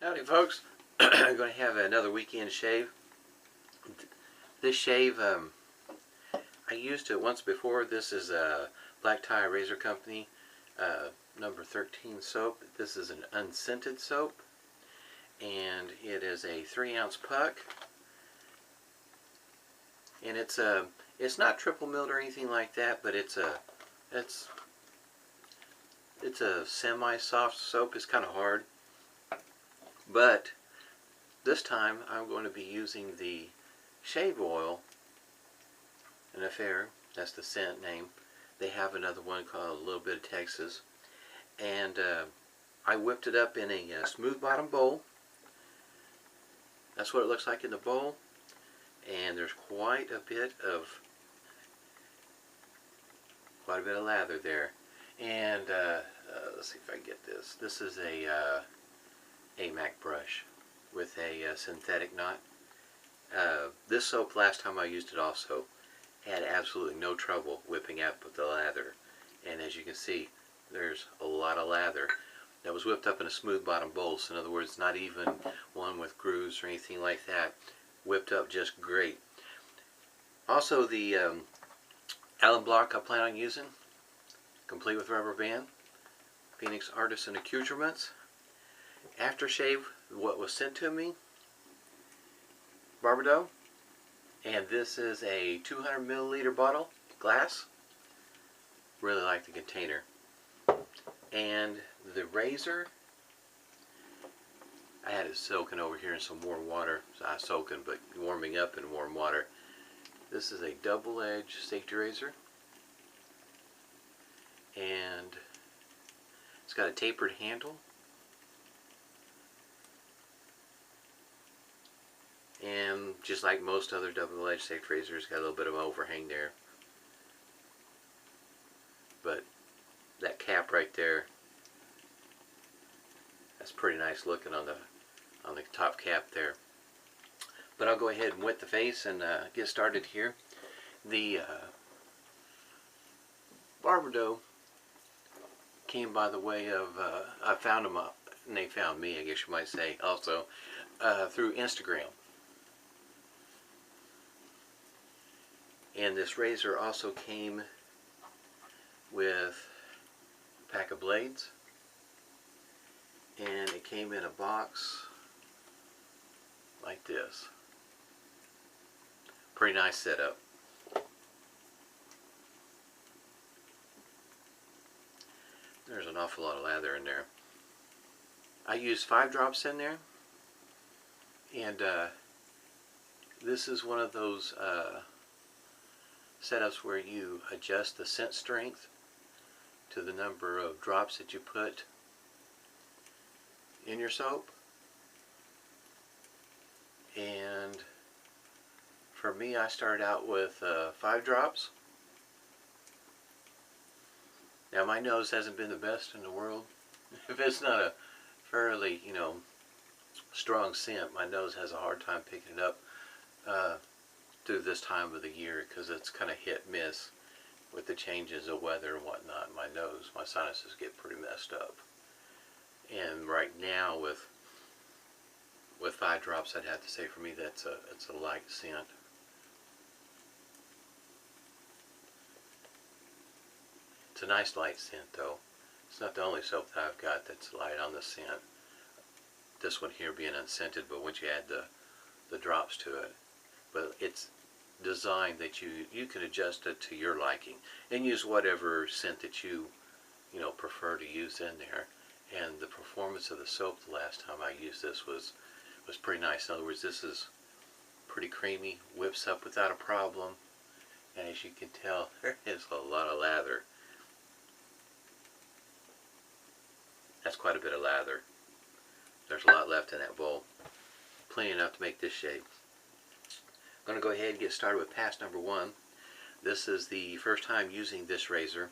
Howdy folks, I'm going to have another weekend shave. This shave, I used it once before. This is a Black Tie Razor Company number 13 soap. This is an unscented soap, and it is a 3-ounce puck, and it's not triple milled or anything like that, but it's a semi-soft soap. It's kind of hard. But this time I'm going to be using the shave oil, an Affair, that's the scent name. They have another one called A Little Bit of Texas. And I whipped it up in a smooth bottom bowl. That's what it looks like in the bowl. And there's quite a bit of lather there. And let's see if I can get this. This is a AMACK brush with a synthetic knot. This soap, last time I used it also, had absolutely no trouble whipping out the lather. And as you can see, there's a lot of lather that was whipped up in a smooth bottom bowl. So in other words, not even one with grooves or anything like that. Whipped up just great. Also, the alum block I plan on using, complete with rubber band, Phoenix Artisan Accoutrements. Aftershave, what was sent to me, Barbedaux, and this is a 200 milliliter bottle, glass. Really like the container. And the razor, I had it soaking over here in some warm water. Not soaking, but warming up in warm water. This is a double-edged safety razor, and it's got a tapered handle. And just like most other double-edged safety razors, got a little bit of an overhang there. But that cap right there, that's pretty nice looking on the top cap there. But I'll go ahead and wet the face and get started here. The Barbedaux came by the way of, I found them up, and they found me, I guess you might say, also through Instagram. And this razor also came with a pack of blades, and it came in a box like this. Pretty nice setup. There's an awful lot of lather in there. I used 5 drops in there, and this is one of those setups where you adjust the scent strength to the number of drops that you put in your soap. And for me, I started out with 5 drops. Now my nose hasn't been the best in the world. If it's not a fairly, strong scent, my nose has a hard time picking it up through this time of the year, because it's kind of hit miss with the changes of weather and whatnot. My nose, my sinuses get pretty messed up. And right now with 5 drops, I'd have to say for me it's a light scent. It's a nice light scent though. It's not the only soap that I've got that's light on the scent. This one here being unscented, but once you add the drops to it. But it's designed that you can adjust it to your liking and use whatever scent that you prefer to use in there. And the performance of the soap the last time I used this was pretty nice. In other words, this is pretty creamy, whips up without a problem, and as you can tell, there is a lot of lather. That's quite a bit of lather. There's a lot left in that bowl. Plenty enough to make this shave. I'm going to go ahead and get started with pass number 1. This is the first time using this razor,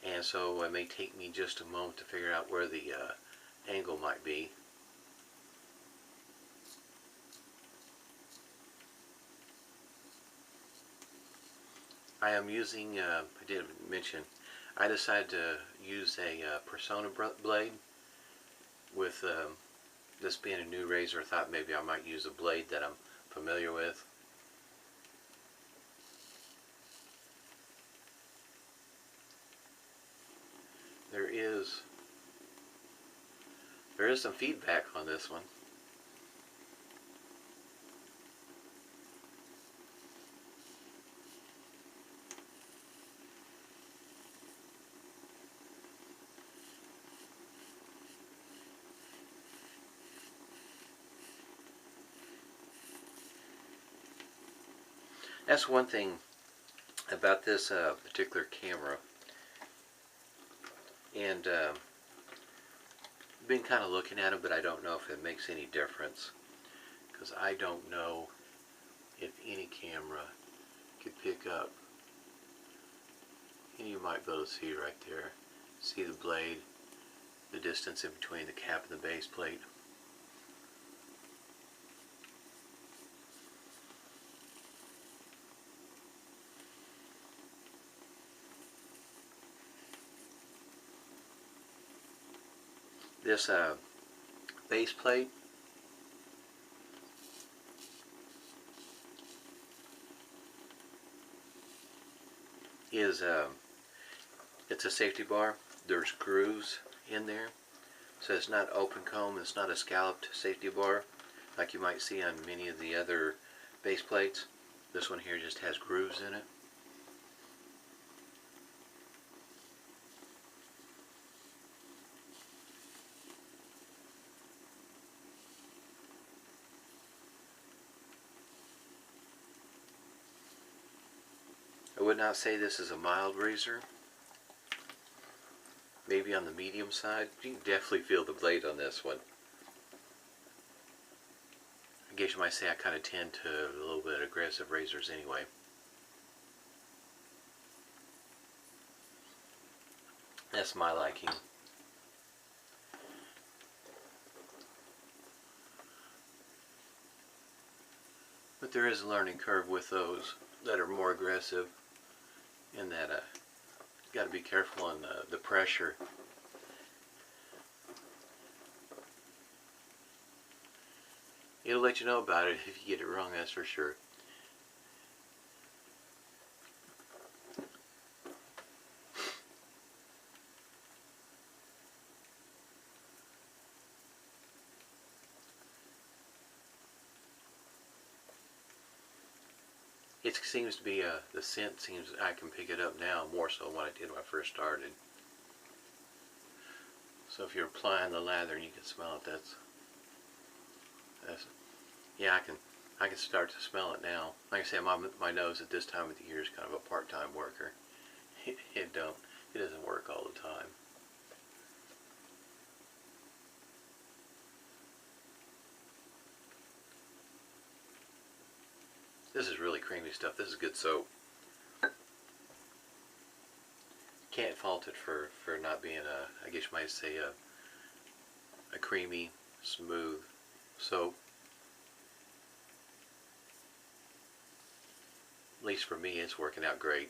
and so it may take me just a moment to figure out where the angle might be. I am using, I did mention, I decided to use a Personna blade with this being a new razor, I thought maybe I might use a blade that I'm familiar with. There is some feedback on this one. That's one thing about this particular camera, and been kind of looking at it, but I don't know if it makes any difference, because I don't know if any camera could pick up, and you might be able to see right there, see the blade, the distance in between the cap and the base plate. This base plate is it's a safety bar. There's grooves in there, so it's not open comb. It's not a scalloped safety bar like you might see on many of the other base plates. This one here just has grooves in it. I would not say this is a mild razor. Maybe on the medium side. You can definitely feel the blade on this one. I guess you might say I kind of tend to a little bit aggressive razors anyway. That's my liking. But there is a learning curve with those that are more aggressive, in that you got to be careful on the pressure. It'll let you know about it if you get it wrong, that's for sure. It seems to be, the scent seems, I can pick it up now more so than what I did when I first started. So if you're applying the lather and you can smell it, that's yeah, I can start to smell it now. Like I say, my nose at this time of the year is kind of a part-time worker. It doesn't work all the time. This is really creamy stuff. This is good soap. Can't fault it for not being I guess you might say a creamy, smooth soap. At least for me, it's working out great.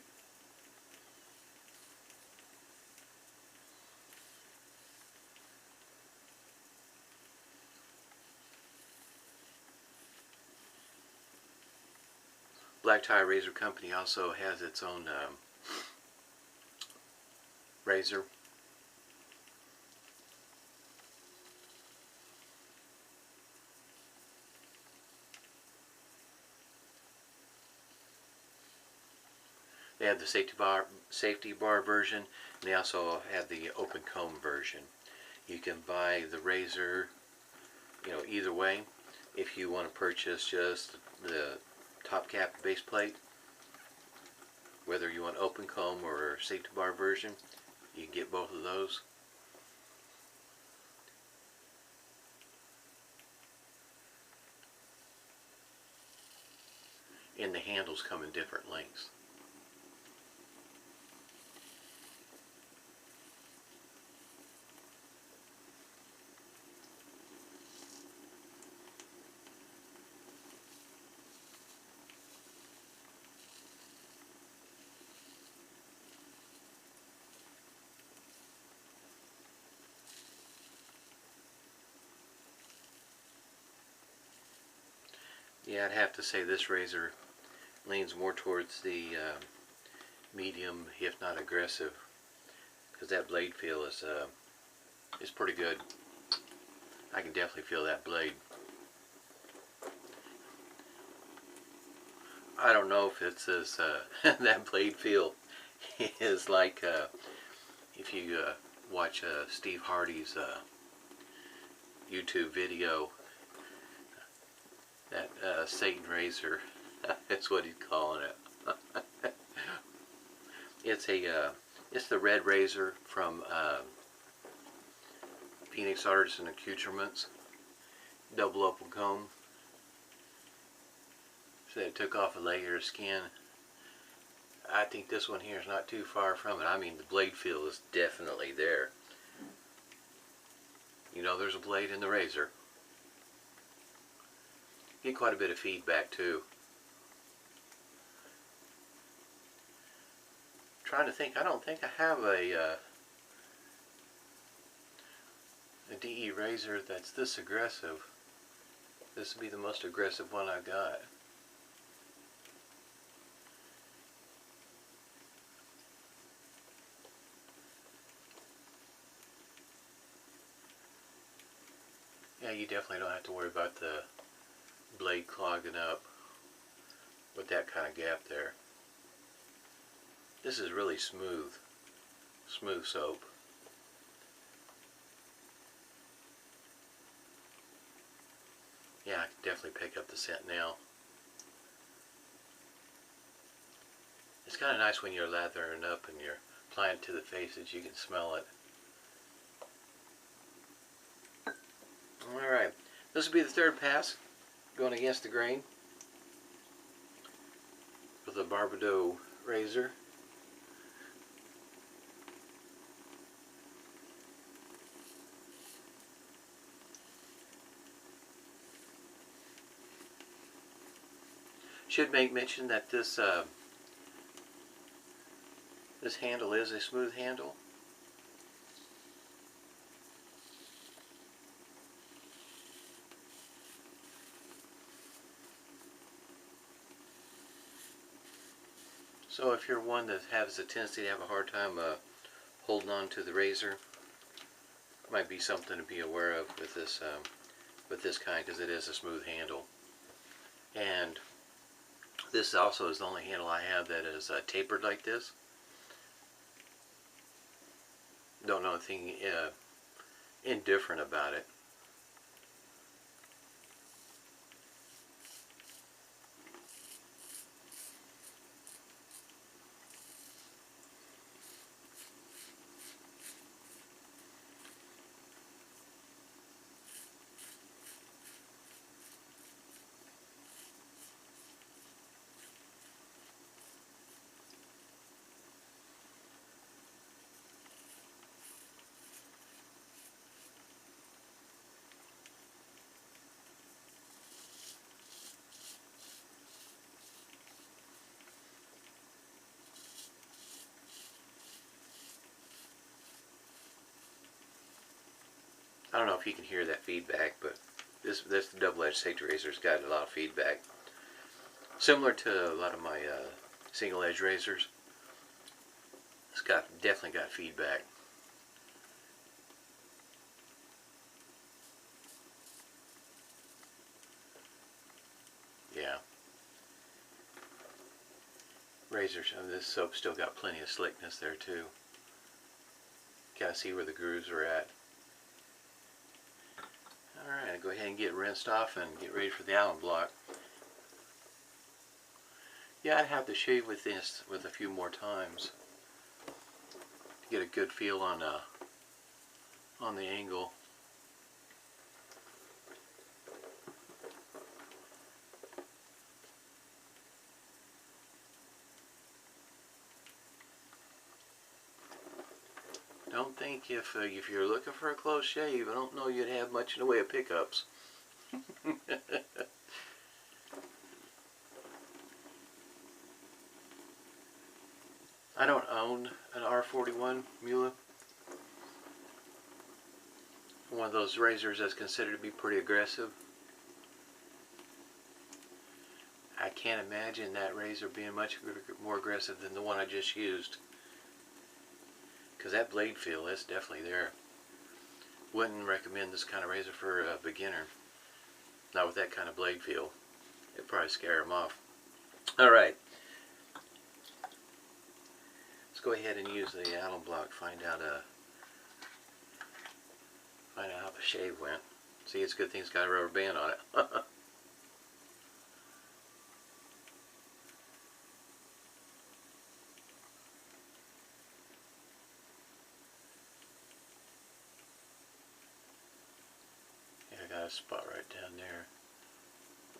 Black Tie Razor Company also has its own razor. They have the safety bar version, and they also have the open comb version. You can buy the razor, either way. If you want to purchase just the top cap base plate, whether you want open comb or safety bar version, you can get both of those. And the handles come in different lengths. Yeah, I'd have to say this razor leans more towards the medium, if not aggressive, because that blade feel is pretty good. I can definitely feel that blade. I don't know if it's as that blade feel is like if you watch Steve Hardy's YouTube video, that Satan razor. That's what he's calling it. It's the red razor from Phoenix Artisan Accoutrements, double open comb. So it took off a layer of skin. I think this one here is not too far from it. I mean, the blade feel is definitely there. You know, there's a blade in the razor. Get quite a bit of feedback too. Trying to think. I don't think I have a DE razor that's this aggressive. This would be the most aggressive one I've got. Yeah, you definitely don't have to worry about the blade clogging up with that kind of gap there. This is really smooth soap. Yeah, I can definitely pick up the scent now. It's kind of nice when you're lathering up and you're applying it to the face that you can smell it. Alright, this will be the third pass, going against the grain with a Barbedaux razor. Should make mention that this this handle is a smooth handle. So if you're one that has a tendency to have a hard time holding on to the razor, might be something to be aware of with this kind, because it is a smooth handle. And this also is the only handle I have that is tapered like this. Don't know anything indifferent about it. I don't know if you can hear that feedback, but this double-edged safety razor's got a lot of feedback. Similar to a lot of my single-edge razors. It's definitely got feedback. Yeah. Razors, this soap's still got plenty of slickness there too. Gotta see where the grooves are at. Alright, go ahead and get rinsed off and get ready for the alum block. Yeah, I'd have to shave with this with a few more times to get a good feel on the angle. Don't think if you're looking for a close shave, I don't know you'd have much in the way of pickups. I don't own an R41 Mula. One of those razors that's considered to be pretty aggressive. can't imagine that razor being much more aggressive than the one I just used. Because that blade feel is definitely there. Wouldn't recommend this kind of razor for a beginner. Not with that kind of blade feel. It'd probably scare them off. Alright. Let's go ahead and use the alum block. Find out how the shave went. See, it's a good thing it's got a rubber band on it. I got a spot right down there.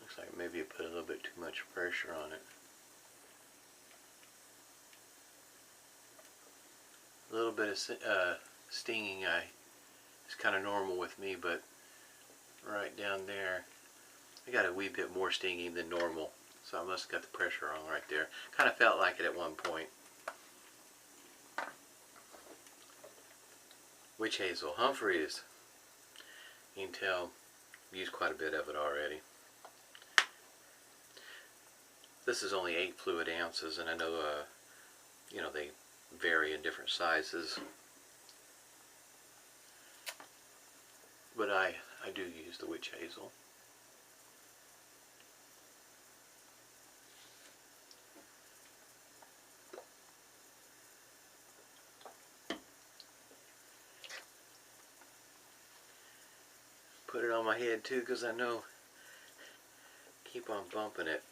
Looks like maybe you put a little bit too much pressure on it. A little bit of stinging is kind of normal with me, but right down there I got a wee bit more stinging than normal, so I must have got the pressure on right there. Kind of felt like it at one point. Witch Hazel, Humphreys. You can tell I've used quite a bit of it already. This is only 8 fluid ounces, and I know you know, they vary in different sizes, but I do use the Witch Hazel. Put it on my head too, because I know keep on bumping it.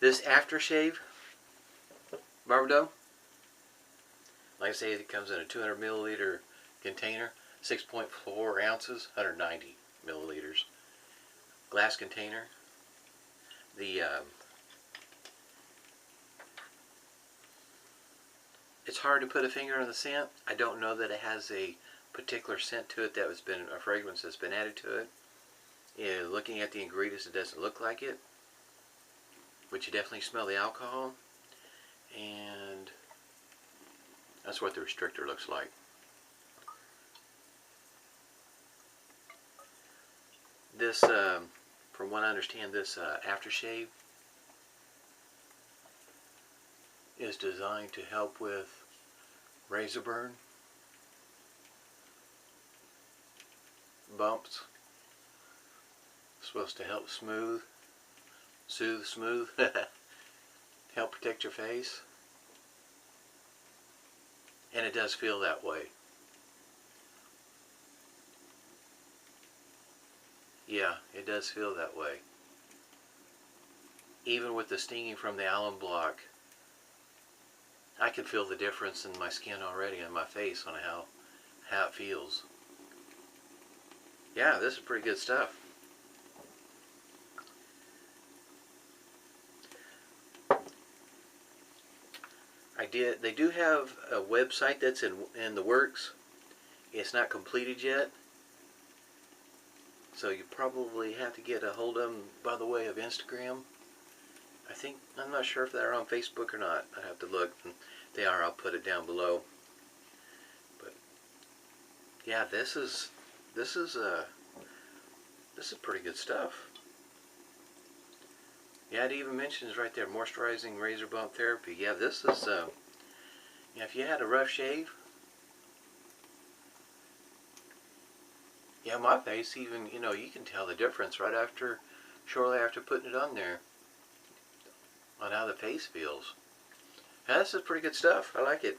This aftershave Barbedaux, like I say, it comes in a 200 milliliter container, 6.4 ounces, 190 milliliters. Glass container. It's hard to put a finger on the scent. I don't know that it has a particular scent to it that has been a fragrance that's been added to it. Yeah, looking at the ingredients, it doesn't look like it, but you definitely smell the alcohol, and that's what the restrictor looks like. This, from what I understand, this aftershave is designed to help with razor burn, bumps. It's supposed to help soothe, help protect your face, and it does feel that way. Yeah, it does feel that way. Even with the stinging from the alum block, I can feel the difference in my skin already, on my face, on how it feels. Yeah, this is pretty good stuff. They do have a website that's in the works. It's not completed yet, so you probably have to get a hold of them by the way of Instagram. I'm not sure if they're on Facebook or not. I have to look. If they are, I'll put it down below. But yeah, this is pretty good stuff. Yeah, it even mentions right there, moisturizing razor bump therapy. Yeah, this is yeah, if you had a rough shave, yeah, my face even, you know, you can tell the difference right after, shortly after putting it on there, on how the face feels. Yeah, this is pretty good stuff. I like it.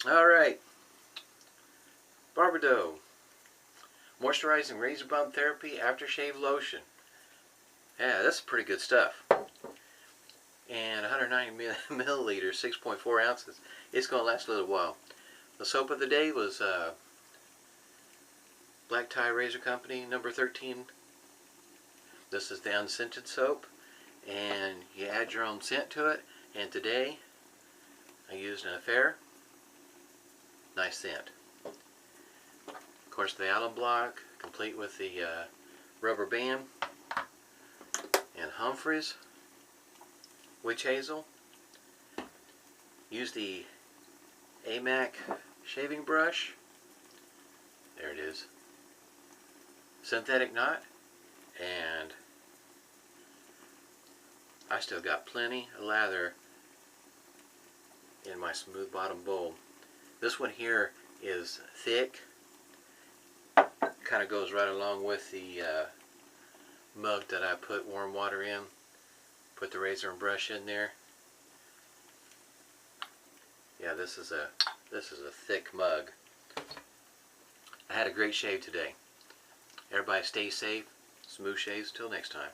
Alright. Barbedeaux Moisturizing Razor Bump Therapy Aftershave Lotion. Yeah, that's pretty good stuff. And 190 milliliters, 6.4 ounces. It's going to last a little while. The soap of the day was Black Tie Razor Company number 13. This is the unscented soap, and you add your own scent to it. And today I used an Affair. Nice scent. Of course, the alum block, complete with the rubber band, and Humphreys Witch Hazel. Use the AMACK shaving brush. There it is. synthetic knot, and I still got plenty of lather in my smooth bottom bowl. This one here is thick, kind of goes right along with the mug that I put warm water in. Put the razor and brush in there. Yeah, this is a thick mug. I had a great shave today. Everybody stay safe. Smooth shaves till next time.